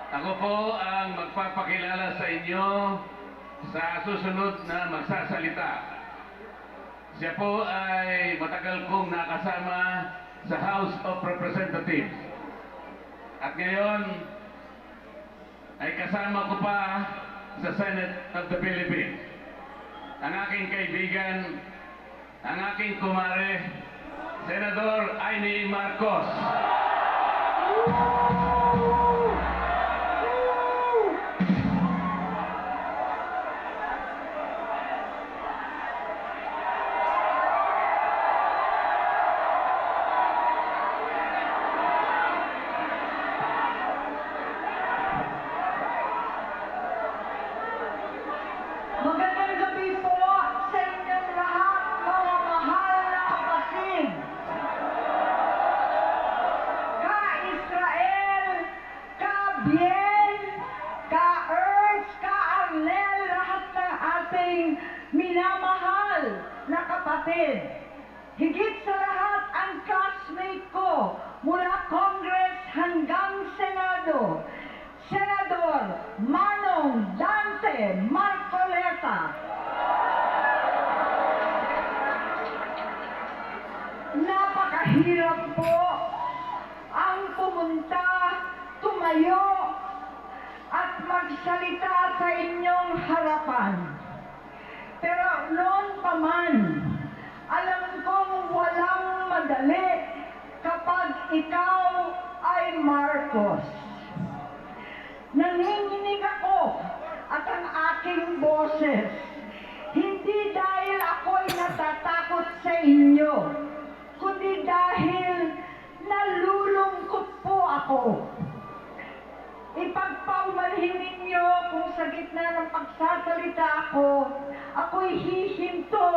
Ako po ang magpapakilala sa inyo sa susunod na magsasalita. Siya po ay matagal kong nakasama sa House of Representatives. At ngayon ay kasama ko pa sa Senate of the Philippines. Ang aking kaibigan, ang aking kumare, Senador Amy Marcos. Magandang gabi po sa inyong lahat, mga mahal na kapatid. Ka-Israel, ka-Bien, ka-Erz, ka-Arnel, lahat ng ating minamahal na kapatid. Higit sa lahat ang classmate ko mula Congress hanggang Senado, Senador Manong Dante Marcoleta. Napakahirap po ang pumunta, tumayo, at magsalita sa inyong harapan. Pero noon pa man, alam kong walang madali kapag ikaw ay Marcos. Nanginginig ako at ang aking boses, hindi dahil ako'y natatakot sa inyo, kundi dahil nalulungkot po ako. Ipagpaumanhin ninyo kung sa gitna ng pagsasalita ako, ako'y hihinto,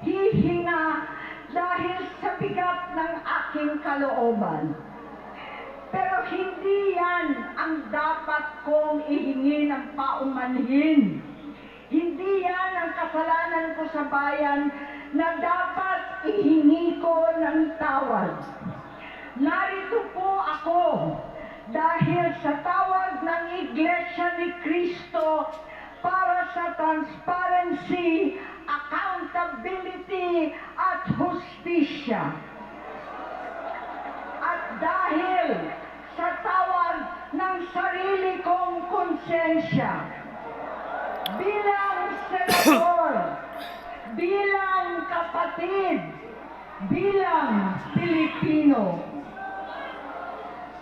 hihinga dahil sa bigat ng aking kalooban. Pero hindi yan ang dapat kong ihingi ng paumanhin. Hindi yan ang kasalanan ko sa bayan na dapat ihingi ko ng tawad. Narito po ako dahil sa tawag ng Iglesia ni Cristo para sa transparency, accountability, at hustisya. At dahil sa tawag ng sarili kong konsensya, bilang senador, bilang kapatid, bilang Pilipino.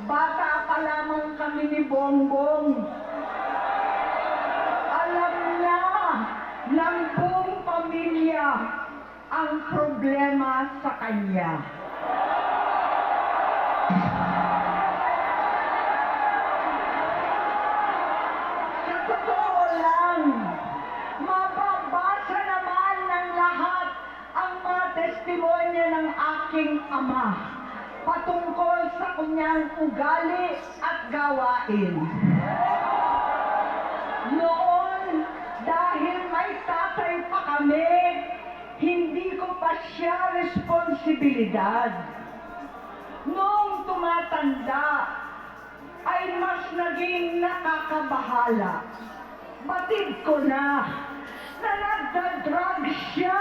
Bata pa lamang kami ni Bongbong. Alam na ng buong pamilya ang problema sa kanya. Sa totoo lang, mababasa naman ng lahat ang mga testimonya ng aking ama patungkol sa kanyang ugali at gawain. Noon, dahil may tatay pa kami, hindi ko pa siya responsibilidad. Noong tumatanda, ay mas naging nakakabahala. Batid ko na nagda-drug siya.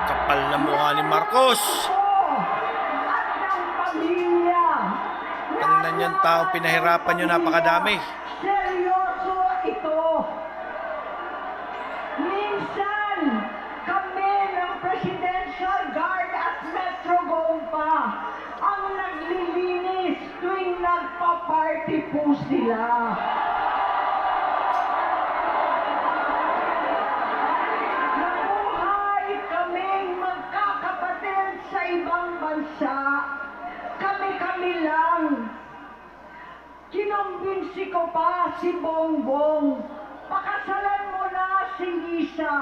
Kapal na mukha ni Marcos. At ng pamilya. Tingnan yung taong pinahirapan nyo, napakadami. Seryoso ito. Minsan, kami ng Presidential Guard at Metro Gompa ang naglilinis tuwing nagpa-party po sila. Nabuhay kaming magkakapatid sa ibang bansa. Kami-kami lang. Kinumbinsi ko pa si Bongbong. Pakasalan mo na si Lisa.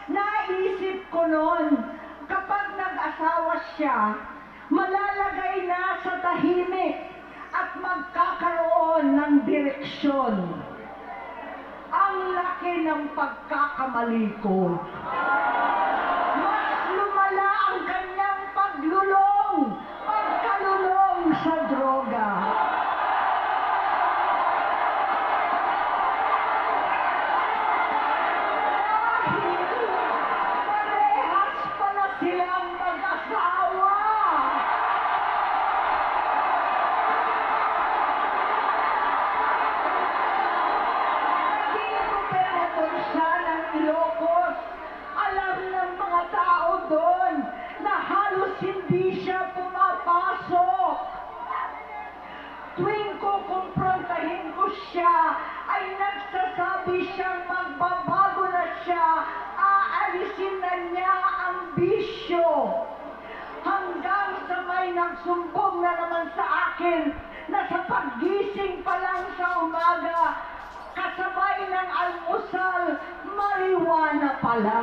Naisip ko noon, kapag nag-asawa siya, malalagay na sa tahimik at magkakaroon ng direksyon. Ang laki ng pagkakamali ko. Mas siya ay nagsasabi siyang magbabago na siya, aalisin na niya ang bisyo. Hanggang sa may nagsumbong na naman sa akin na sa paggising pa lang sa umaga, kasabay ng almusal, marijuana pala.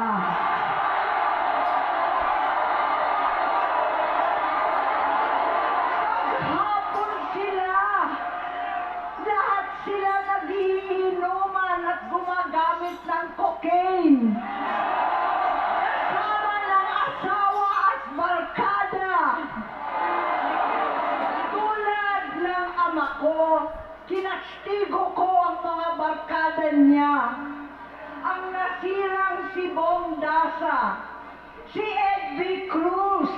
Maghapon sila, lahat sila nagiinuman at gumagamit ng cocaine. Kasama ng asawa at barkada. Tulad ng ama ko, kinastigo ko ang mga barkada niya. Ang nasirang si Bong Dasa, si Edvi Cruz,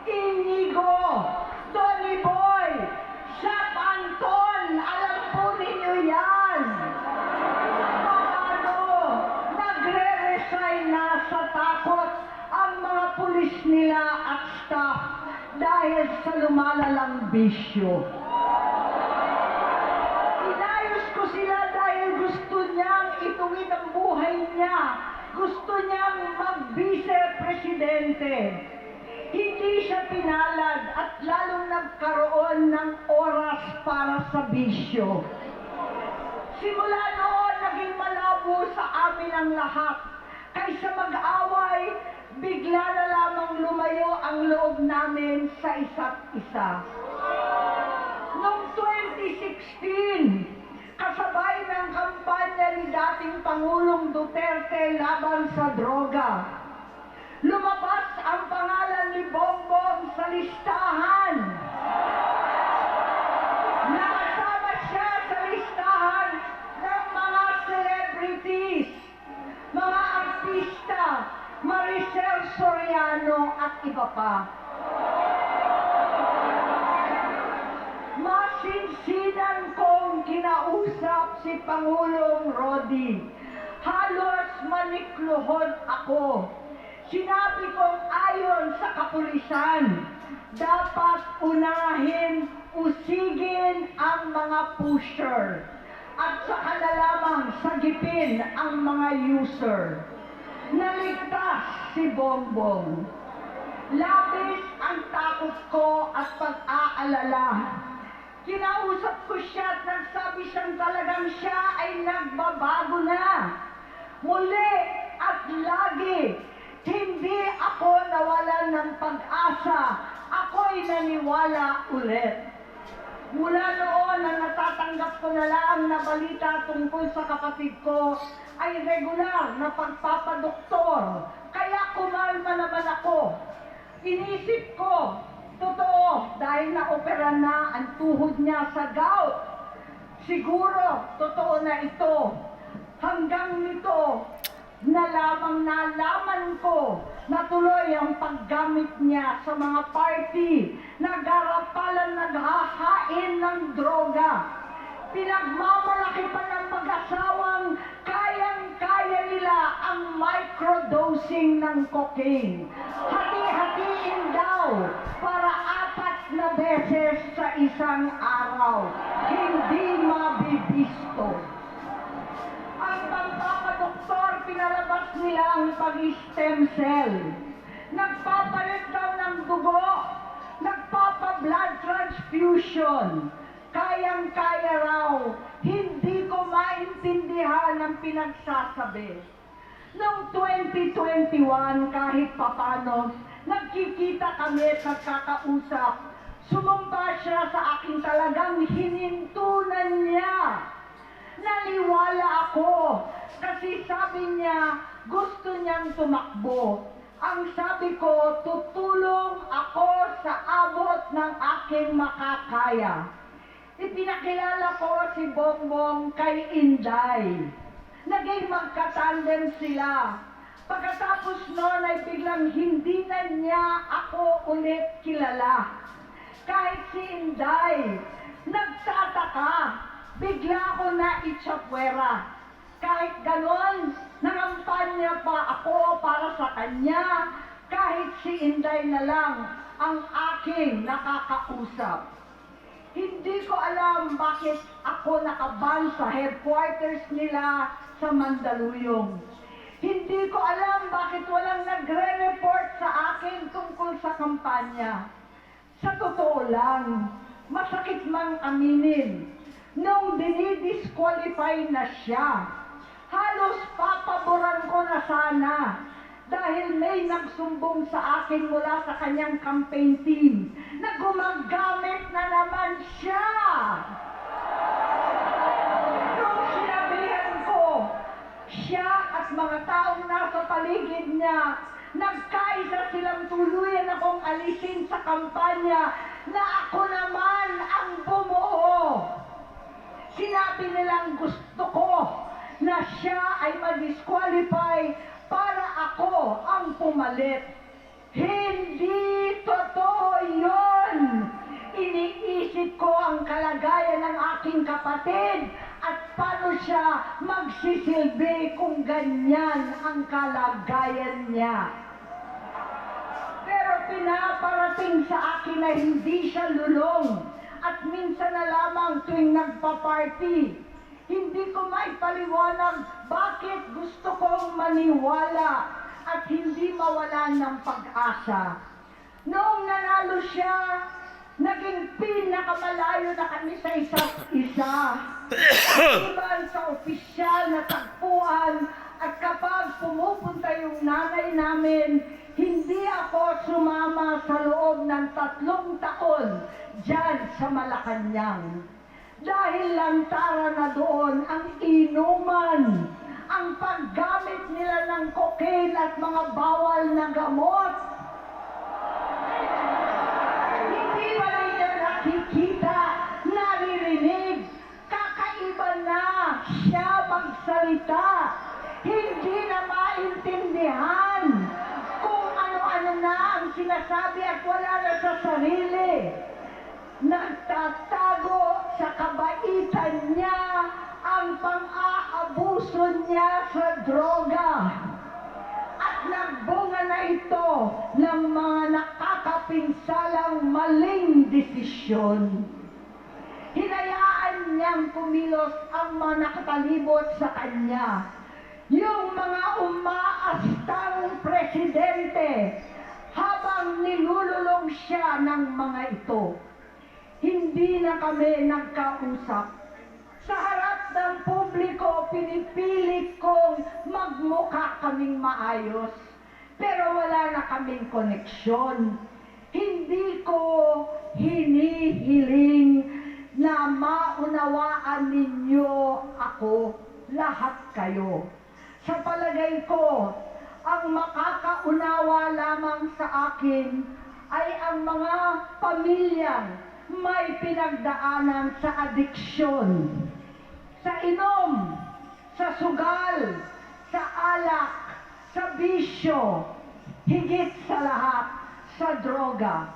Inigo, Tony Boy, Shap Anton, alam po ninyo yan. Paano nagre-resign na sa takot ang mga pulis nila at staff dahil sa lumalalang bisyo. Inayos ko sila dahil gusto niyang ituwid ang buhay niya. Gusto niyang mag-vice-presidente. Hindi siya pinalad at lalong nagkaroon ng oras para sa bisyo. Simula noon, naging malabo sa amin ang lahat. Kaysa mag-away, bigla na lamang lumayo ang loob namin sa isa't isa. Noong 2016, kasabay ng kampanya ni dating Pangulong Duterte laban sa droga, lumabas ang pangalan ni Bongbong sa listahan. Nakasama siya sa listahan ng mga celebrities, mga artista, Maricel Soriano at iba pa. Masinsinan kong kinausap si Pangulong Rodi. Halos manikluhod ako. Sinabi kong ayon sa kapulisan, dapat unahin, usigin ang mga pusher at saka na lamang sagipin ang mga user. Naligtas si Bongbong. Labis ang takot ko at pag-aalala. Kinausap ko siya at nagsabi siyang talagang siya ay nagbabago na. Muli at lagi, hindi ako nawalan ng pag-asa. Ako'y naniwala ulit. Mula noon na natatanggap ko na lang na balita tungkol sa kapatid ko ay regular na pagpapadoktor. Kaya kumalma naman ako. Inisip ko, totoo, dahil na-opera na ang tuhod niya sa gout. Siguro, totoo na ito. Hanggang nito, nalaman ko na tuloy ang paggamit niya sa mga party, nagarapalan, naghahain ng droga. Pinagmamalaki pa ng mag-asawang kayang-kaya nila ang microdosing ng cocaine. Hati-hatiin daw para 4 na beses sa isang araw. Hindi mabibisto. Ang pagpapadoktor, pinalabas nila ang pag-stem cell. Nagpapalit daw ng dugo, nagpapa-blood transfusion. Kayang-kaya raw, hindi ko maintindihan ang pinagsasabi. Noong 2021, kahit papano, nagkikita kami at nagkakausap. Sumumpa siya sa akin, talagang hinintunan niya. Naniwala ako kasi sabi niya gusto niyang tumakbo. Ang sabi ko, tutulong ako sa abot ng aking makakaya. Ipinakilala ko si Bongbong kay Inday. Naging magkatandem sila. Pagkatapos noon ay biglang hindi na niya ako ulit kilala. Kahit si Inday, nagtataka. Bigla ako na itsapwera. Kahit ganon, nangampanya pa ako para sa kanya. Kahit si Inday na lang ang aking nakakausap. Hindi ko alam bakit ako nakaban sa headquarters nila sa Mandaluyong. Hindi ko alam bakit walang nagre-report sa akin tungkol sa kampanya. Sa totoo lang, masakit mang aminin, nung dinidisqualify na siya, halos papaboran ko na sana dahil may nagsumbong sa akin mula sa kanyang campaign team na gumagamit na naman siya. Nung sinabihan ko, siya at mga taong nasa paligid niya, nagkaisa silang tuluyan akong alisin sa kampanya na ako naman ang bumuo. Sinabi nilang gusto ko na siya ay ma-disqualify para ako ang pumalit. Hindi totoo yun! Iniisip ko ang kalagayan ng aking kapatid at paano siya magsisilbi kung ganyan ang kalagayan niya. Pero pinaparating sa akin na hindi siya lulong at minsan na lamang tuwing nagpa-party. Hindi ko maipaliwanag bakit gusto kong maniwala at hindi mawalan ng pag-asa. Noong nanalo siya, naging pinakamalayo na kami sa isa't isa. Iban sa opisyal na tagpuan at kapag pumupunta yung nanay namin, hindi ako sumama sa loob ng 3 taon dyan sa Malacanang. Dahil lantara na doon ang inuman, ang paggamit nila ng cocaine at mga bawal na gamot. Hindi ba ninyo nakikita, naririnig, kakaiba na siya magsalita. Hindi na maintindihan kung ano-ano na ang sinasabi at wala na sa sarili. Nagtatago sa kabaitan niya ang pang-aabuso niya sa droga. At nagbunga na ito ng mga nakakapinsalang maling desisyon. Hinayaan niyang kumilos ang mga nakatalibot sa kanya. Yung mga umaastang presidente habang nilululong siya ng mga ito. Hindi na kami nagkausap. Sa harap ng publiko, pinipilit kong magmukha kaming maayos. Pero wala na kaming koneksyon. Hindi ko hinihiling na maunawaan ninyo ako, lahat kayo. Sa palagay ko, ang makakaunawa lamang sa akin ay ang mga pamilyang may pinagdaanan sa adiksyon, sa inom, sa sugal, sa alak, sa bisyo, higit sa lahat, sa droga.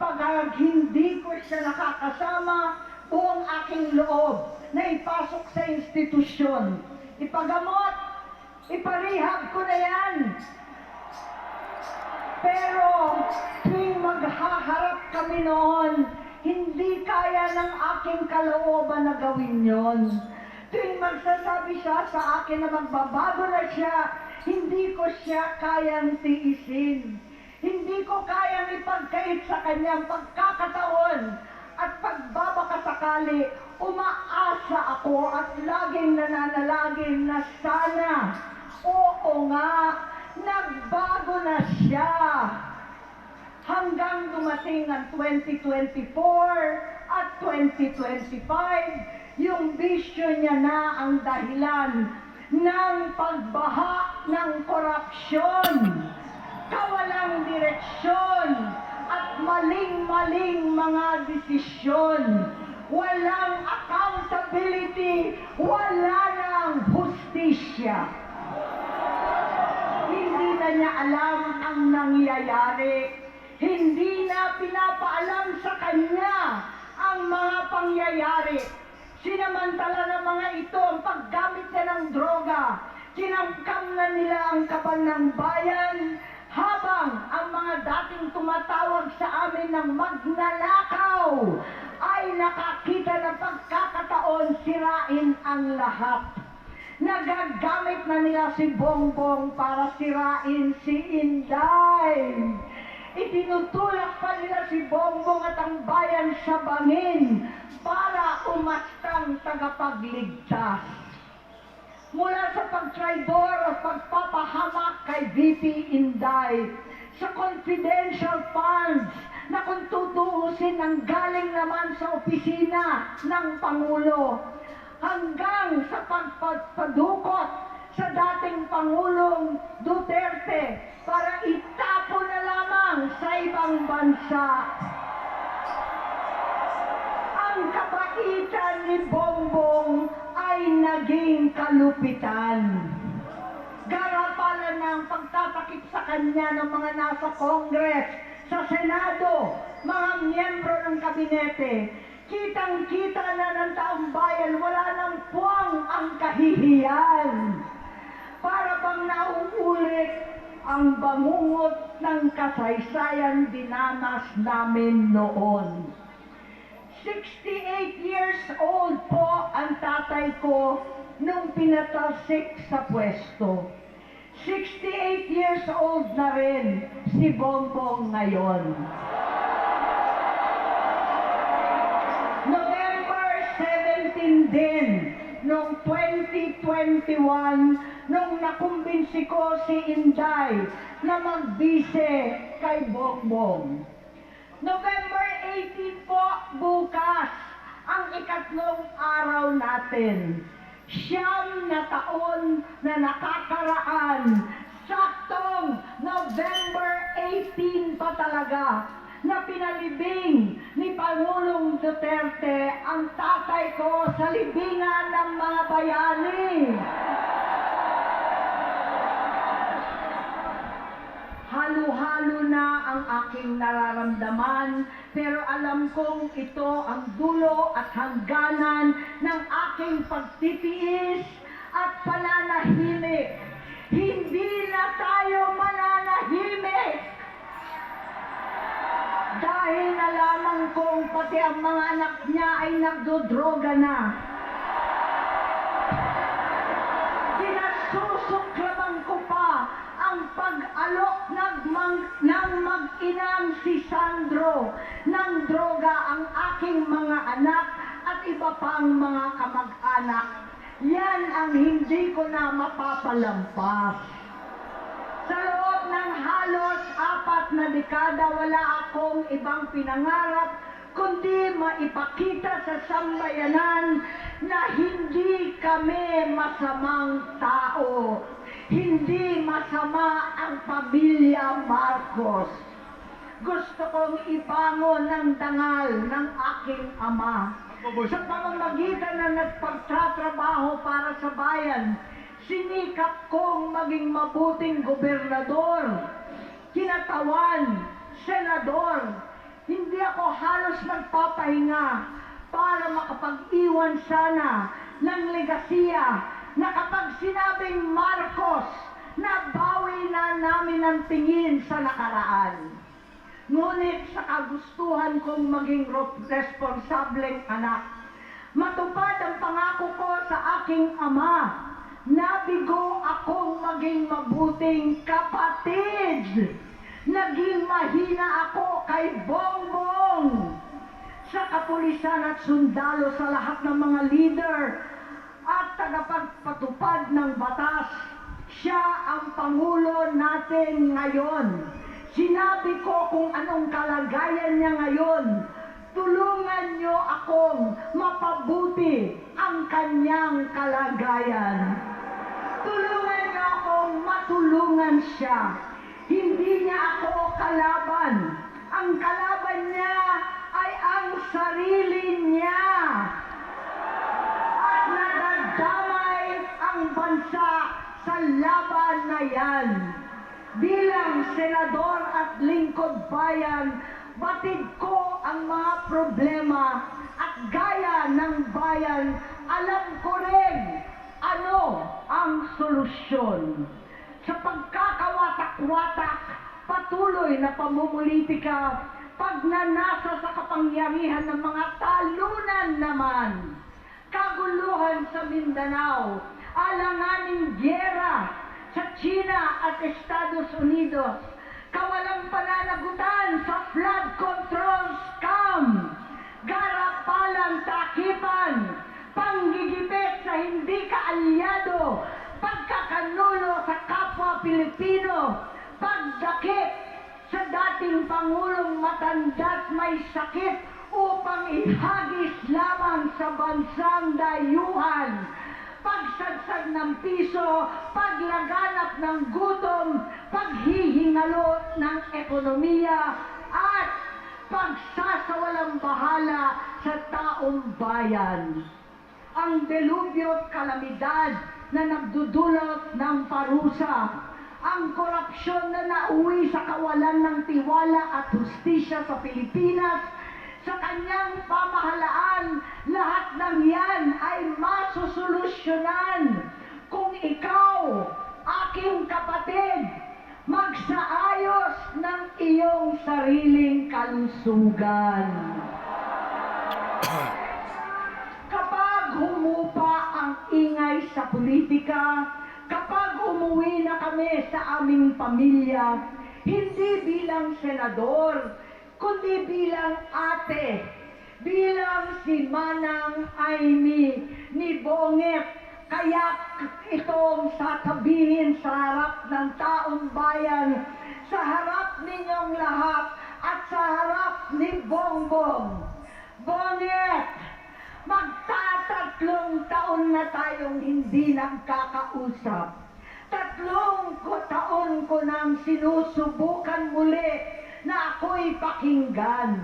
Pag hindi ko siya nakakasama, buong aking loob na ipasok sa institusyon, ipagamot, iparehab ko na yan. Pero tuwing maghaharap kami noon, hindi kaya ng aking kalooban na gawin yon. Tuwing magsasabi siya sa akin na magbabago na siya, hindi ko siya kayang tiisin. Hindi ko kayang ipagkait sa kanyang pagkakataon at pagbabakasakali. Umaasa ako at laging nananalangin na sana, oo nga, nagbago na siya. Hanggang dumating ang 2024 at 2025, yung bisyo niya na ang dahilan ng pagbaha ng korupsyon, kawalang direksyon, at maling-maling mga desisyon. Walang accountability, wala nang hustisya. Hindi na niya alam ang nangyayari. Hindi na pinapaalam sa kanya ang mga pangyayari. Sinamantala ng mga ito ang paggamit niya ng droga. Kinamkam na nila ang kaban ng bayan Habang ang mga dating tumatawag sa amin ng magnanakaw ay nakakita ng pagkakataon sirain ang lahat. Nagagamit na nila si Bongbong para sirain si Inday. Itinutulak pa nila si Bongbong at ang bayan sa bangin para umastang tagapagligtas. Mula sa pagtraidor at pagpapahamak kay VP Inday, sa confidential funds na kung tutuusin ang galing naman sa opisina ng Pangulo, hanggang sa pagpadukot sa dating Pangulong Duterte para itapon na lamang sa ibang bansa. Ang kabaitan ni Bongbong ay naging kalupitan. Garapalan ng pagtatakip sa kanya ng mga nasa Congress, sa Senado, mga miyembro ng kabinete. Kitang-kita na ng taong bayan, wala nang puwang ang kahihiyan. Para bang nauulit ang bangungot ng kasaysayan dinanas namin noon. 68 years old po ang tatay ko nung pinatalsik sa pwesto. 68 years old na rin si Bongbong ngayon. November 17 din, noong 2021, nung nakumbinsi ko si Inday na magbise kay Bongbong. November 18 po, bukas, ang ikatlong araw natin. 9 na taon na nakakaraan, saktong November 18 pa talaga, na pinalibing ni Pangulong Duterte ang tatay ko sa libingan ng mga bayani. Halo-halo na ang aking nararamdaman, pero alam kong ito ang dulo at hangganan ng aking pagtitiis at pananahimik. Hindi na tayo mananahimik! Dahil nalaman kong pati ang mga anak niya ay nagdodroga na. Sinasusuklaman ko pa ang pag-alok ng mag-inang si Sandro ng droga ang aking mga anak at iba pang mga kamag-anak. Yan ang hindi ko na mapapalampas. Sa loob ng halos 4 na dekada, wala akong ibang pinangarap kundi maipakita sa sambayanan na hindi kami masamang tao. Hindi masama ang pamilya Marcos. Gusto kong ibangon ng dangal ng aking ama. Sa pamamagitan na nagpagtatrabaho para sa bayan, sinikap kong maging mabuting gobernador, kinatawan, senador. Hindi ako halos nagpapahinga para makapag-iwan sana ng legasiya na kapag sinabing Marcos, nabawi na namin ang tingin sa nakaraan. Ngunit sa kagustuhan kong maging responsableng anak, matupad ang pangako ko sa aking ama, nabigo akong maging mabuting kapatid. Naging mahina ako kay Bongbong. Sa kapulisan at sundalo, sa lahat ng mga leader at tagapagpatupad ng batas, siya ang Pangulo natin ngayon. Sinabi ko kung anong kalagayan niya ngayon. Tulungan niyo akong mapabuti ang kanyang kalagayan. Tulungan niyo akong matulungan siya. Hindi niya ako kalaban. Ang kalaban niya ay ang sarili niya. At nadadamay ang bansa sa laban na yan. Bilang senador at lingkod bayan, batid ko ang mga problema at gaya ng bayan, alam ko rin ano ang solusyon. Sa pagkakawatak-watak patuloy na pamumulitika, pagnanasa sa kapangyarihan ng mga talunan naman, kaguluhan sa Mindanao, alanganing gyera sa China at Estados Unidos, kawalang pananagutan sa flood control scam, garapalang takipan, panggigipit sa hindi kaalyado, pagkakanulo sa kapwa Pilipino, pagdakip sa dating Pangulong matanda't may sakit upang ihagis lamang sa bansang dayuhan, pagsadsad ng piso, paglaganap ng gutom, paghihingalo ng ekonomiya, at pagsasawalang bahala sa taong bayan. Ang delubyo at kalamidad na nagdudulot ng parusa, ang korupsyon na nauwi sa kawalan ng tiwala at hustisya sa Pilipinas, sa kanyang pamahalaan, lahat ng yan ay masusolusyonan kung ikaw, aking kapatid, magsaayos ng iyong sariling kalusugan. Kapag humupa ang ingay sa politika, kapag umuwi na kami sa aming pamilya, hindi bilang senador, kundi bilang ate, bilang si Manang Aimee ni Bonget, kaya itong sasabihin sa harap ng taong bayan, sa harap ninyong lahat, at sa harap ni Bongbong. Bonget, magtatatlong taon na tayong hindi nagkakausap. 3 taon ko nang sinusubukan muli na ako'y pakinggan.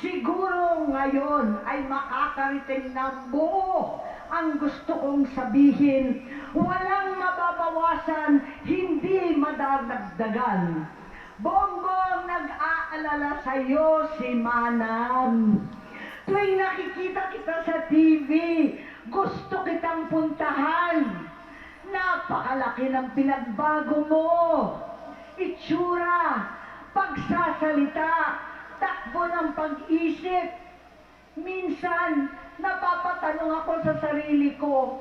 Siguro ngayon ay makakariting ng buo ang gusto kong sabihin. Walang mababawasan, hindi madadagdagan. Bongbong, nag-aalala sa'yo si Manang. Tuwing nakikita kita sa TV, gusto kitang puntahan. Napakalaki ng pinagbago mo. Itsura, pagsasalita, takbo ng pag-isip. Minsan, napapatanong ako sa sarili ko,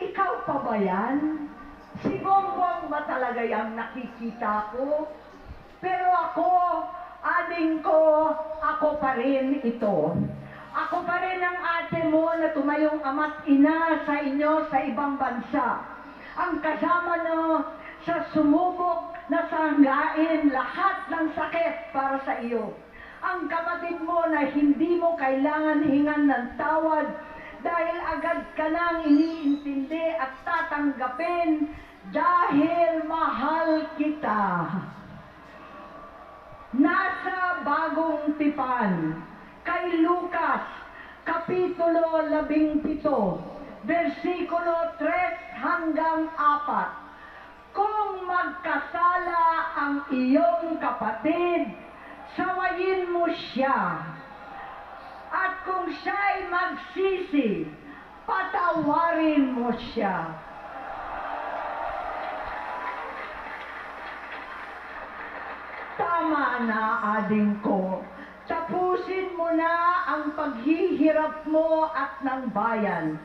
ikaw pa ba yan? Si Bongbong ba talaga yung nakikita ko? Pero ako, ading ko, ako pa rin ito. Ako pa rin ang ate mo na tumayong ama't ina sa inyo sa ibang bansa. Ang kasama no sa sumubok na sanggain lahat ng sakit para sa iyo. Ang kapatid mo na hindi mo kailangan hingan ng tawad dahil agad ka nang iniintindi at tatanggapin dahil mahal kita. Nasa Bagong Tipan, kay Lucas, Kapitulo 17, versikulo 3 hanggang 4. Kung magkasala ang iyong kapatid, sawayin mo siya. At kung siya'y magsisi, patawarin mo siya. Tama na, ading ko. Tapusin mo na ang paghihirap mo at ng bayan.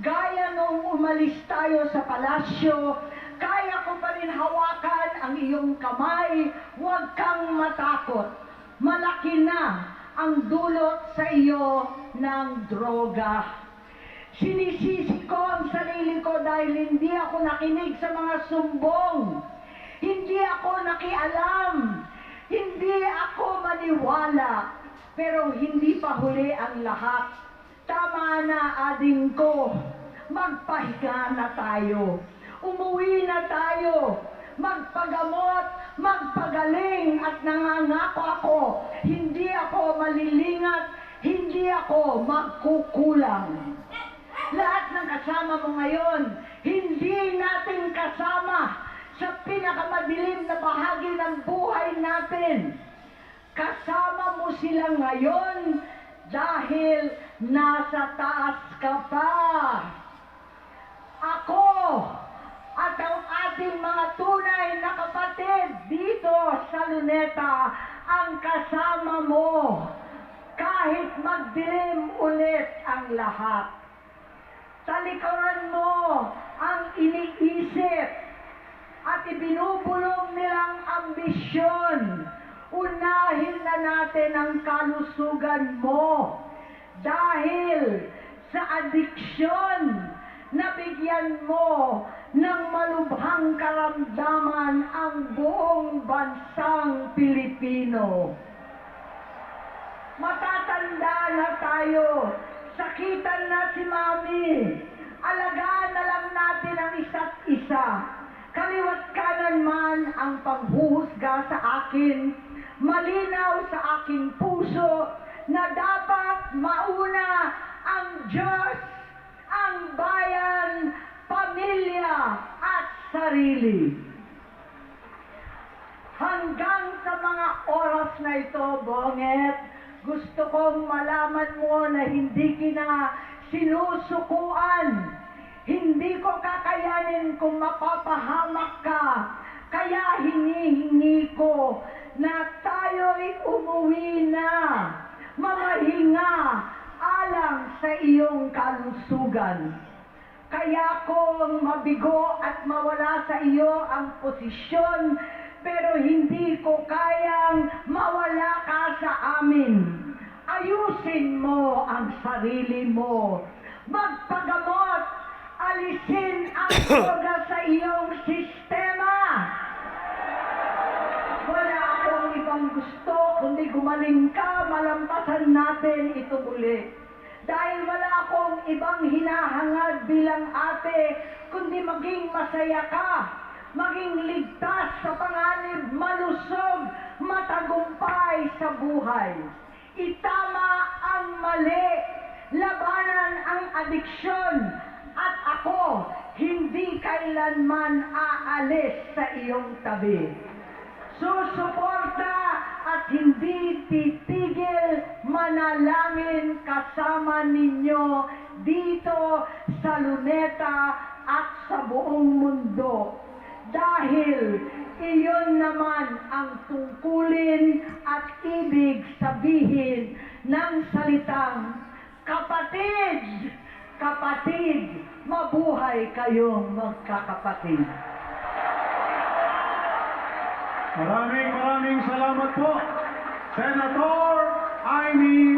Gaya nung umalis tayo sa palasyo, kaya ko pa rin hawakan ang iyong kamay, huwag kang matakot. Malaki na ang dulot sa iyo ng droga. Sinisisi ko ang sarili ko dahil hindi ako nakinig sa mga sumbong. Hindi ako nakialam. Hindi ako maniwala. Pero hindi pa huli ang lahat. Tama na, ading ko. Magpahinga na tayo. Umuwi na tayo. Magpagamot, magpagaling, at nangangako ako, hindi ako malilingat, hindi ako magkukulang. Lahat ng kasama mo ngayon, hindi natin kasama sa pinakamadilim na bahagi ng buhay natin. Kasama mo sila ngayon dahil nasa taas ka pa. Ako at ang ating mga tunay na kapatid dito dito sa Luneta ang kasama mo kahit magdilim ulit ang lahat. Talikuran mo ang iniisip at ibinubulong nilang ambisyon. Unahin na natin ang kalusugan mo dahil sa adiksyon na bigyan mo ng malubhang karamdaman ang buong bansang Pilipino. Matatanda na tayo, sakitan na si Mami, alagaan na lang natin ang isa't isa. Kaliwat kanan man ang panghuhusga sa akin, malinaw sa aking puso na dapat mauna ang Diyos, ang bayan, pamilya at sarili. Hanggang sa mga oras na ito, Bonget, gusto kong malaman mo na hindi kita sinusukuan. Hindi ko kakayanin kung mapapahamak ka. Kaya hinihingi ko na tayo'y umuwi na, mamahinga alang sa iyong kalusugan. Kaya kung mabigo at mawala sa iyo ang posisyon, pero hindi ko kayang mawala ka sa amin. Ayusin mo ang sarili mo. Magpagamot. Alisin ang droga sa iyong sistema. Wala akong ibang gusto kundi gumaling ka, malampasan natin ito muli. Dahil wala akong ibang hinahangad bilang ate, kundi maging masaya ka, maging ligtas sa panganib, malusog, matagumpay sa buhay. Itama ang mali, labanan ang adiksyon, at ako hindi kailanman aalis sa iyong tabi. Susuporta at hindi titigil manalangin kasama ninyo dito sa Luneta at sa buong mundo. Dahil iyon naman ang tungkulin at ibig sabihin ng salitang kapatid, kapatid, mabuhay kayong magkakapatid. Maraming salamat po, Senator Amy